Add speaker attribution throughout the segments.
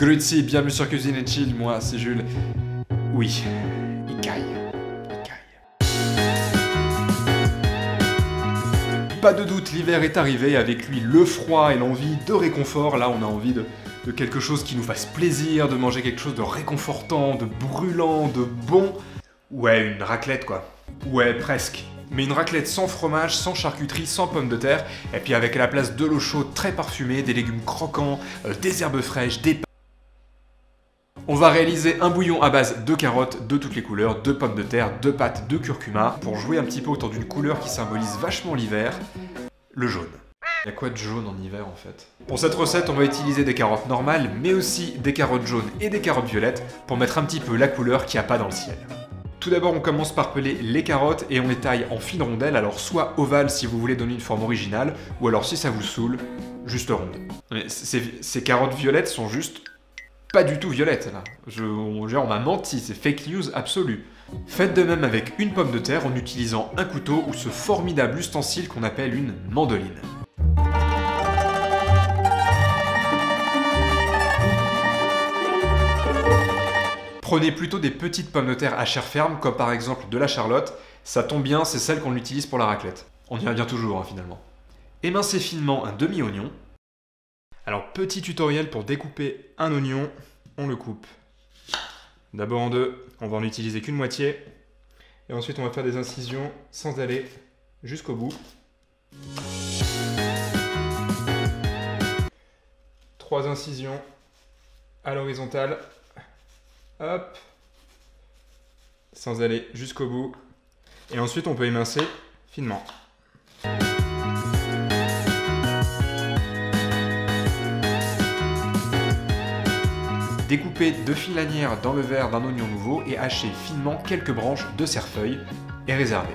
Speaker 1: Grüezi, bienvenue sur Cuisine et Chill, moi c'est Jules. Oui, il caille. Pas de doute, l'hiver est arrivé, avec lui le froid et l'envie de réconfort. Là on a envie de quelque chose qui nous fasse plaisir, de manger quelque chose de réconfortant, de brûlant, de bon. Ouais, une raclette quoi. Ouais, presque. Mais une raclette sans fromage, sans charcuterie, sans pommes de terre, et puis avec à la place de l'eau chaude très parfumée, des légumes croquants, des herbes fraîches, des... On va réaliser un bouillon à base de carottes de toutes les couleurs, de pommes de terre, de pâtes, de curcuma, pour jouer un petit peu autour d'une couleur qui symbolise vachement l'hiver, le jaune. Il y a quoi de jaune en hiver en fait? Pour cette recette, on va utiliser des carottes normales, mais aussi des carottes jaunes et des carottes violettes, pour mettre un petit peu la couleur qu'il n'y a pas dans le ciel. Tout d'abord, on commence par peler les carottes et on les taille en fines rondelles, alors soit ovales si vous voulez donner une forme originale, ou alors si ça vous saoule, juste ronde. Mais ces carottes violettes sont juste pas du tout violettes là. On m'a menti, c'est fake news absolue. Faites de même avec une pomme de terre en utilisant un couteau ou ce formidable ustensile qu'on appelle une mandoline. Prenez plutôt des petites pommes de terre à chair ferme, comme par exemple de la charlotte. Ça tombe bien, c'est celle qu'on utilise pour la raclette. On y revient toujours, hein, finalement. Émincez finement un demi-oignon. Alors, petit tutoriel pour découper un oignon. On le coupe d'abord en deux. On va en utiliser qu'une moitié. Et ensuite, on va faire des incisions sans aller jusqu'au bout. 3 incisions à l'horizontale. Hop, sans aller jusqu'au bout. Et ensuite, on peut émincer finement. Découpez 2 fils lanières dans le verre d'un oignon nouveau et hachez finement quelques branches de cerfeuil et réservez.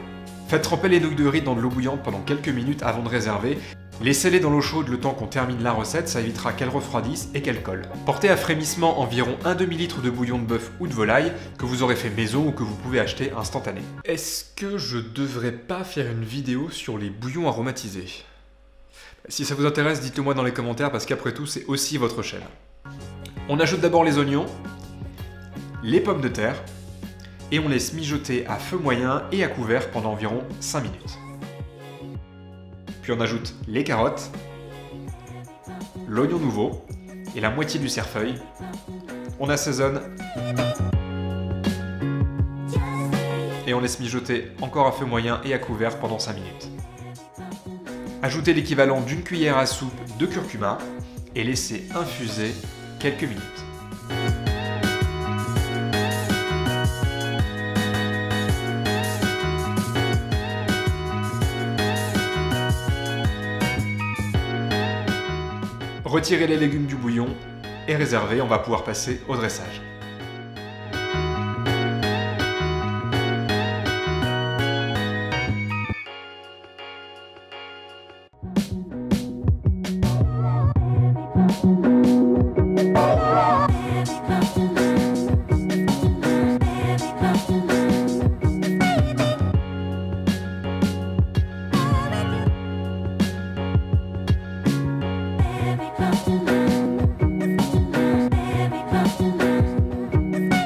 Speaker 1: Faites tremper les nouilles de riz dans de l'eau bouillante pendant quelques minutes avant de réserver. Laissez-les dans l'eau chaude le temps qu'on termine la recette, ça évitera qu'elles refroidissent et qu'elles collent. Portez à frémissement environ un demi-litre de bouillon de bœuf ou de volaille que vous aurez fait maison ou que vous pouvez acheter instantané. Est-ce que je devrais pas faire une vidéo sur les bouillons aromatisés? Si ça vous intéresse, dites-le moi dans les commentaires parce qu'après tout, c'est aussi votre chaîne. On ajoute d'abord les oignons, les pommes de terre et on laisse mijoter à feu moyen et à couvert pendant environ 5 minutes. Puis on ajoute les carottes, l'oignon nouveau et la moitié du cerfeuil. On assaisonne et on laisse mijoter encore à feu moyen et à couvert pendant 5 minutes. Ajoutez l'équivalent d'une cuillère à soupe de curcuma et laissez infuser quelques minutes. Retirez les légumes du bouillon et réservez, on va pouvoir passer au dressage.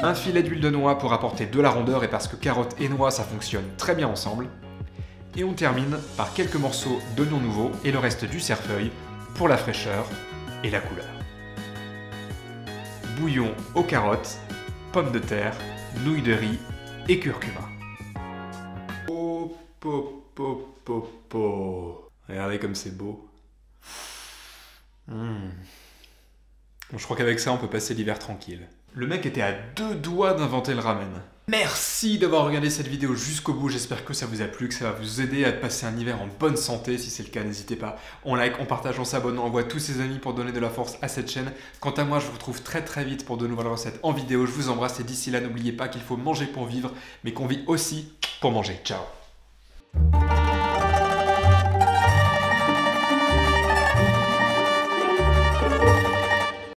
Speaker 1: Un filet d'huile de noix pour apporter de la rondeur et parce que carottes et noix ça fonctionne très bien ensemble. Et on termine par quelques morceaux d'oignons nouveaux et le reste du cerfeuil pour la fraîcheur et la couleur. Bouillon aux carottes, pommes de terre, nouilles de riz et curcuma. Oh, po, po, po, po. Regardez comme c'est beau. Bon, je crois qu'avec ça on peut passer l'hiver tranquille. Le mec était à 2 doigts d'inventer le ramen. Merci d'avoir regardé cette vidéo jusqu'au bout, j'espère que ça vous a plu, que ça va vous aider à passer un hiver en bonne santé. Si c'est le cas, n'hésitez pas, on like, on partage, on s'abonne, on envoie tous ses amis pour donner de la force à cette chaîne. Quant à moi, je vous retrouve très vite pour de nouvelles recettes en vidéo. Je vous embrasse et d'ici là, n'oubliez pas qu'il faut manger pour vivre, mais qu'on vit aussi pour manger. Ciao.